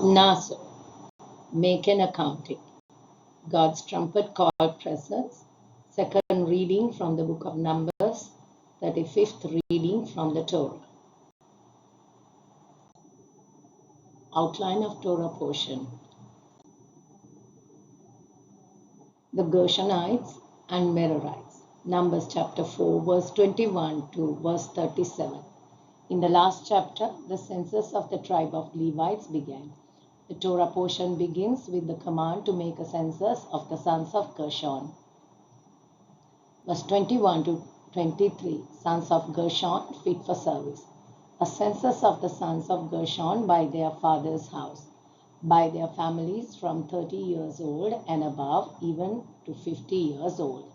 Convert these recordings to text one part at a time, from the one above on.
Nasso, make an accounting. God's trumpet called presence. Second reading from the book of Numbers. 35th reading from the Torah. Outline of Torah portion. The Gershonites and Merarites. Numbers chapter 4 verse 21 to verse 37. In the last chapter, the census of the tribe of Levites began. The Torah portion begins with the command to make a census of the sons of Gershon. Verse 21 to 23, sons of Gershon fit for service. A census of the sons of Gershon by their father's house, by their families from 30 years old and above, even to 50 years old.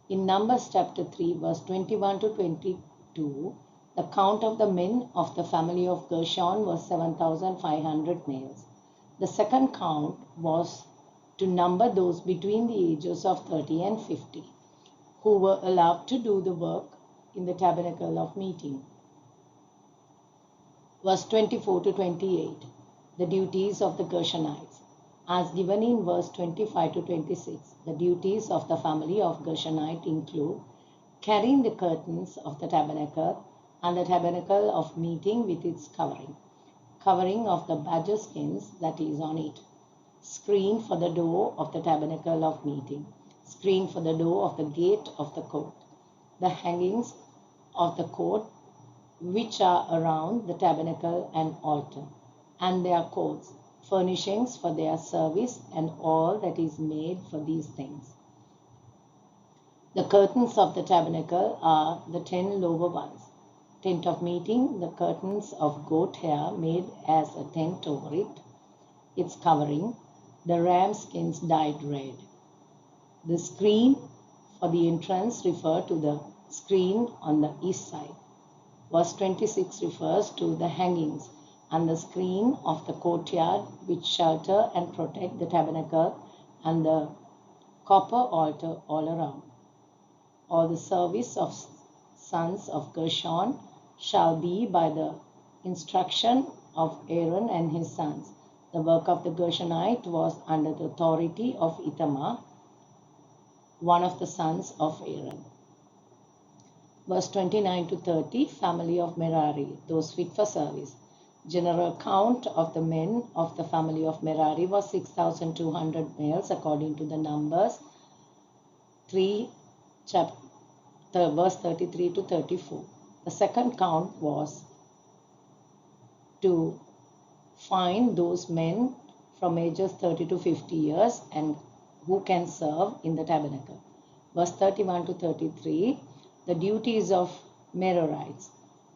In Numbers chapter 3, verse 21 to 22, the count of the men of the family of Gershon was 7,500 males. The second count was to number those between the ages of 30 and 50, who were allowed to do the work in the tabernacle of meeting. Verse 24 to 28, the duties of the Gershonites. As given in verse 25 to 26, the duties of the family of Gershonite include carrying the curtains of the tabernacle and the tabernacle of meeting with its covering of the badger skins that is on it, screen for the door of the tabernacle of meeting, screen for the door of the gate of the court, the hangings of the court which are around the tabernacle and altar, and their coats, furnishings for their service, and all that is made for these things. The curtains of the tabernacle are the 10 lower ones. Tent of meeting, the curtains of goat hair made as a tent over it, its covering, the ram skins dyed red. The screen for the entrance refer to the screen on the east side. Verse 26 refers to the hangings and the screen of the courtyard which shelter and protect the tabernacle and the copper altar all around. All the service of sons of Gershon shall be by the instruction of Aaron and his sons. The work of the Gershonite was under the authority of Ithamar, one of the sons of Aaron. Verse 29 to 30, family of Merari, those fit for service. General count of the men of the family of Merari was 6,200 males according to the Numbers 3, verse 33 to 34. The second count was to find those men from ages 30 to 50 years and who can serve in the tabernacle. Verse 31 to 33, the duties of Merarites.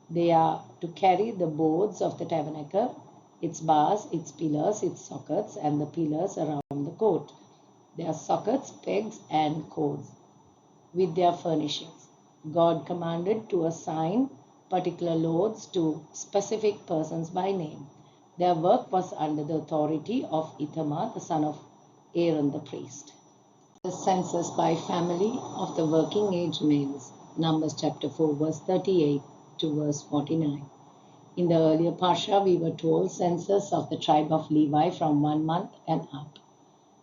They are to carry the boards of the tabernacle, its bars, its pillars, its sockets, and the pillars around the court, their sockets, pegs, and cords, with their furnishings. God commanded to assign particular loads to specific persons by name. Their work was under the authority of Ithamar, the son of Aaron the priest. The census by family of the working age males. Numbers chapter 4 verse 38 to verse 49. In the earlier Parsha, we were told census of the tribe of Levi from 1 month and up.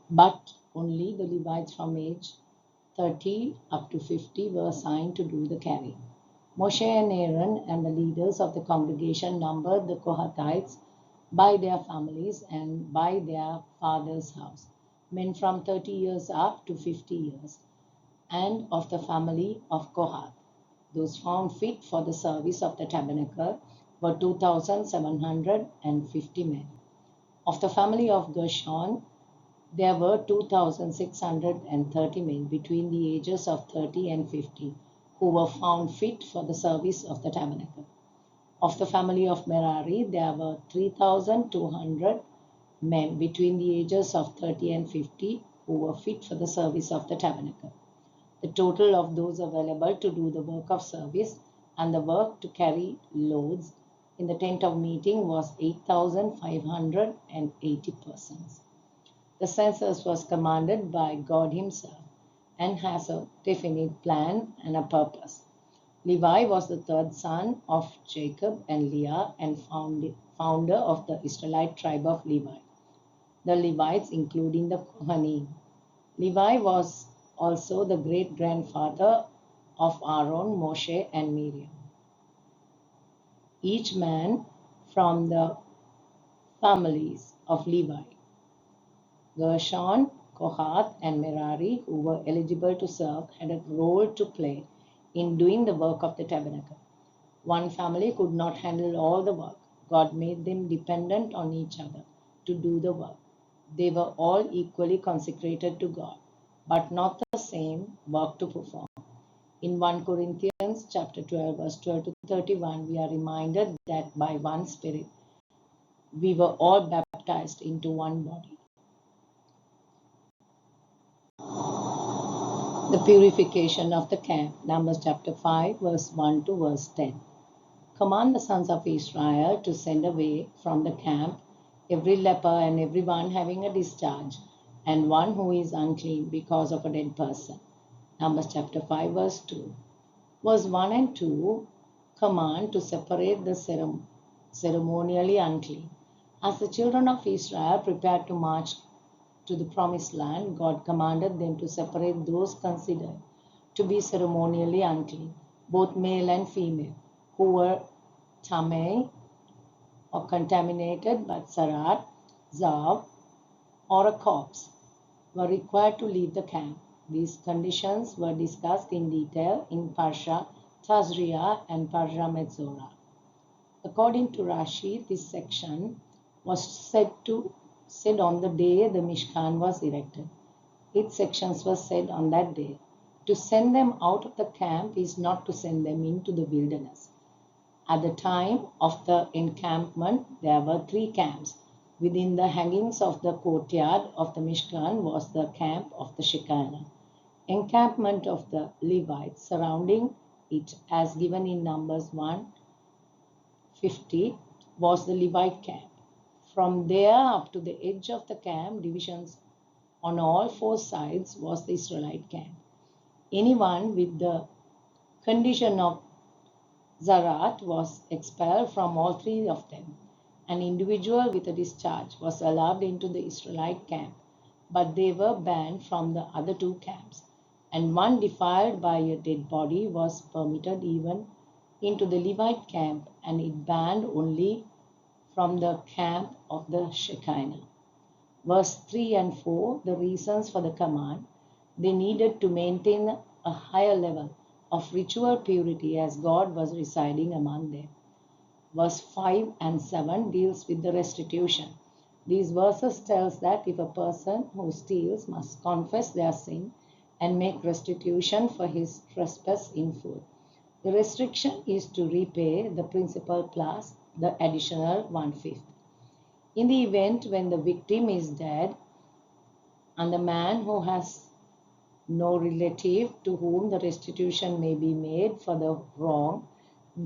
But only the Levites from age 30 up to 50 were assigned to do the carrying. Moshe and Aaron and the leaders of the congregation numbered the Kohathites by their families and by their father's house, men from 30 years up to 50 years, and of the family of Kohath. Those found fit for the service of the tabernacle were 2,750 men. Of the family of Gershon, there were 2,630 men between the ages of 30 and 50 who were found fit for the service of the tabernacle. Of the family of Merari, there were 3,200 men between the ages of 30 and 50 who were fit for the service of the tabernacle. The total of those available to do the work of service and the work to carry loads in the tent of meeting was 8,580 persons. The census was commanded by God himself and has a definite plan and a purpose. Levi was the third son of Jacob and Leah and founder of the Israelite tribe of Levi. The Levites, including the Kohanim. Levi was also the great-grandfather of Aaron, Moshe, and Miriam. Each man from the families of Levi, Gershon, Kohath, and Merari, who were eligible to serve, had a role to play in doing the work of the tabernacle. One family could not handle all the work. God made them dependent on each other to do the work. They were all equally consecrated to God, but not the same work to perform. In 1 Corinthians chapter 12, verse 12 to 31, we are reminded that by one Spirit, we were all baptized into one body. The purification of the camp, Numbers chapter 5, verse 1 to verse 10. Command the sons of Israel to send away from the camp every leper and everyone having a discharge, and one who is unclean because of a dead person. Numbers chapter 5, verse 2. Verse 1 and 2 command to separate the ceremonially unclean. As the children of Israel prepared to march to the promised land, God commanded them to separate those considered to be ceremonially unclean, both male and female, who were tamei or contaminated by tzarat, zav, or a corpse, were required to leave the camp. These conditions were discussed in detail in Parsha Tazria and Parsha Metzorah. According to Rashi, this section was said on the day the Mishkan was erected. Its sections were said on that day. To send them out of the camp is not to send them into the wilderness. At the time of the encampment, there were 3 camps. Within the hangings of the courtyard of the Mishkan was the camp of the Shekinah. Encampment of the Levites surrounding it, as given in Numbers 1:50, was the Levite camp. From there up to the edge of the camp, divisions on all 4 sides, was the Israelite camp. Anyone with the condition of Zarat was expelled from all 3 of them. An individual with a discharge was allowed into the Israelite camp, but they were banned from the other 2 camps. And one defiled by a dead body was permitted even into the Levite camp, and it banned only from the camp of the Shekinah. Verse 3 and 4, the reasons for the command. They needed to maintain a higher level of ritual purity as God was residing among them. Verse 5 and 7 deals with the restitution. These verses tells that if a person who steals must confess their sin and make restitution for his trespass in full. The restriction is to repay the principal plus the additional 1/5. In the event when the victim is dead and the man who has no relative to whom the restitution may be made for the wrong,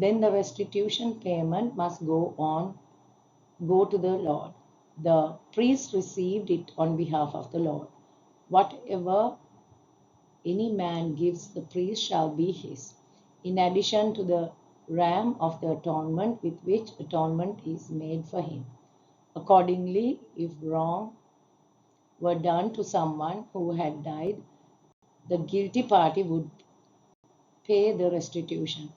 then the restitution payment must go to the Lord. The priest received it on behalf of the Lord. Whatever any man gives the priest shall be his, in addition to the ram of the atonement with which atonement is made for him. Accordingly, if wrong were done to someone who had died, the guilty party would pay the restitution,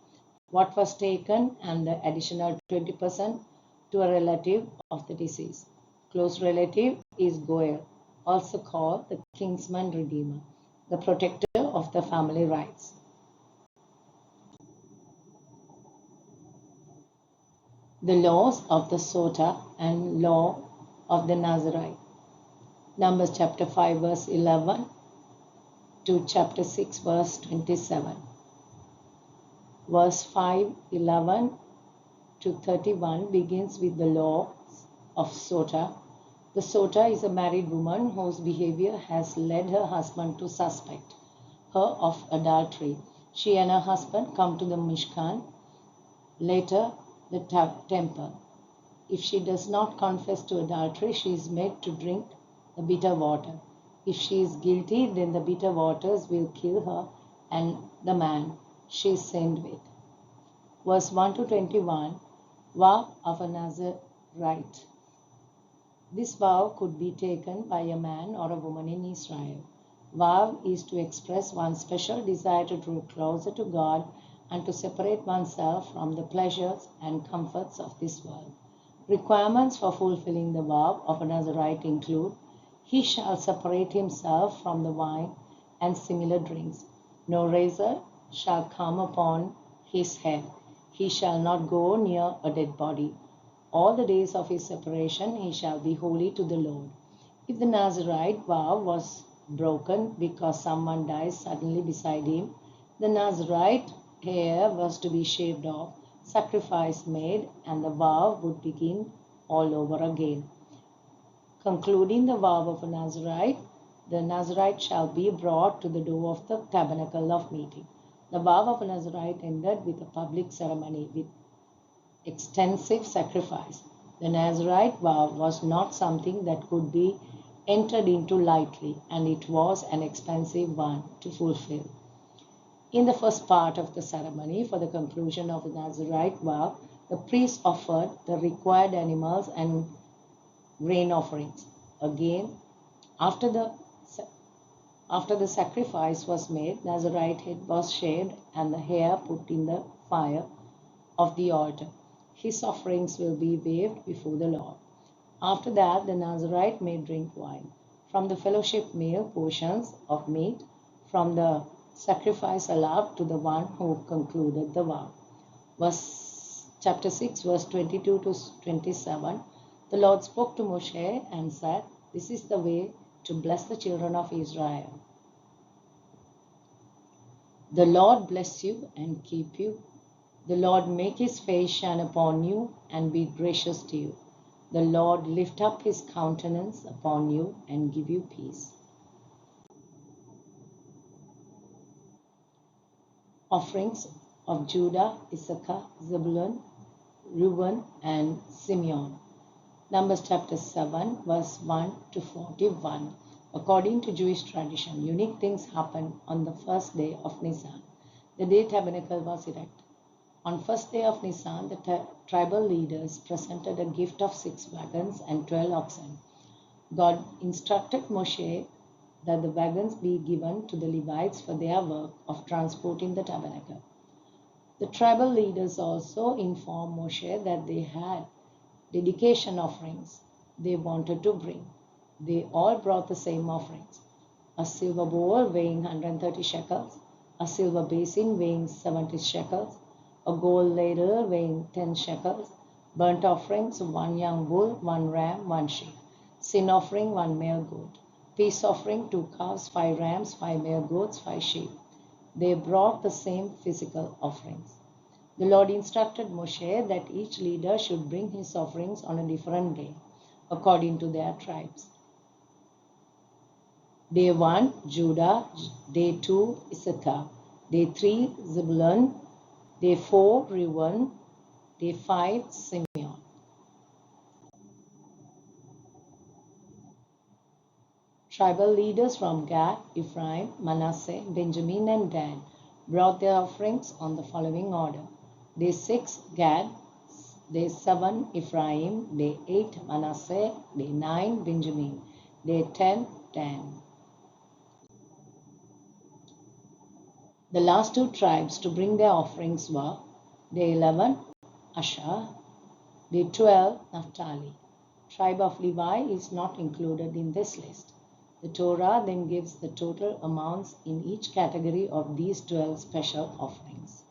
what was taken, and the additional 20% to a relative of the deceased. Close relative is Goel, also called the kinsman redeemer, the protector of the family rights. The laws of the Sota and law of the Nazarite. Numbers chapter 5 verse 11 to chapter 6 verse 27. Verse 5:11 to 31 begins with the law of Sota. The Sota is a married woman whose behavior has led her husband to suspect her of adultery. She and her husband come to the Mishkan, later the temple. If she does not confess to adultery, she is made to drink the bitter water. If she is guilty, then the bitter waters will kill her and the man she sinned with. Verse 1 to 21, vow of a rite. This vow could be taken by a man or a woman in Israel. Vow is to express one's special desire to draw closer to God and to separate oneself from the pleasures and comforts of this world. Requirements for fulfilling the vow of a Nazarite include: he shall separate himself from the wine and similar drinks. No razor shall come upon his head. He shall not go near a dead body. All the days of his separation he shall be holy to the Lord. If the Nazarite vow was broken because someone dies suddenly beside him, the Nazarite hair was to be shaved off, sacrifice made, and the vow would begin all over again. Concluding the vow of a Nazarite, the Nazarite shall be brought to the door of the tabernacle of meeting. The vow of a Nazarite ended with a public ceremony with extensive sacrifice. The Nazarite vow was not something that could be entered into lightly, and it was an expensive one to fulfill. In the first part of the ceremony, for the conclusion of the Nazarite vow, the priest offered the required animals and grain offerings. Again, after the sacrifice was made, Nazarite head was shaved and the hair put in the fire of the altar. His offerings will be waved before the Lord. After that, the Nazarite may drink wine. From the fellowship meal, portions of meat from the sacrifice allowed to the one who concluded the vow. Chapter 6, verse 22 to 27. The Lord spoke to Moshe and said, "This is the way to bless the children of Israel. The Lord bless you and keep you. The Lord make his face shine upon you and be gracious to you. The Lord lift up his countenance upon you and give you peace." Offerings of Judah, Issachar, Zebulun, Reuben, and Simeon. Numbers chapter 7, verse 1 to 41. According to Jewish tradition, unique things happened on the first day of Nisan, the day tabernacle was erected. On first day of Nisan, the tribal leaders presented a gift of 6 wagons and 12 oxen. God instructed Moshe that the wagons be given to the Levites for their work of transporting the tabernacle. The tribal leaders also informed Moshe that they had dedication offerings they wanted to bring. They all brought the same offerings: a silver bowl weighing 130 shekels, a silver basin weighing 70 shekels, a gold ladle weighing 10 shekels, burnt offerings, 1 young bull, 1 ram, 1 sheep, sin offering, 1 male goat, peace offering, 2 calves, 5 rams, 5 male goats, 5 sheep. They brought the same physical offerings. The Lord instructed Moshe that each leader should bring his offerings on a different day, according to their tribes. Day 1, Judah. Day 2, Issachar. Day 3, Zebulun. Day 4, Reuben. Day 5, Simeon. Tribal leaders from Gad, Ephraim, Manasseh, Benjamin, and Dan brought their offerings on the following order: Day 6, Gad. Day 7, Ephraim. Day 8, Manasseh. Day 9, Benjamin. Day 10, Dan. The last 2 tribes to bring their offerings were Day 11, Asher. Day 12, Naphtali. Tribe of Levi is not included in this list. The Torah then gives the total amounts in each category of these 12 special offerings.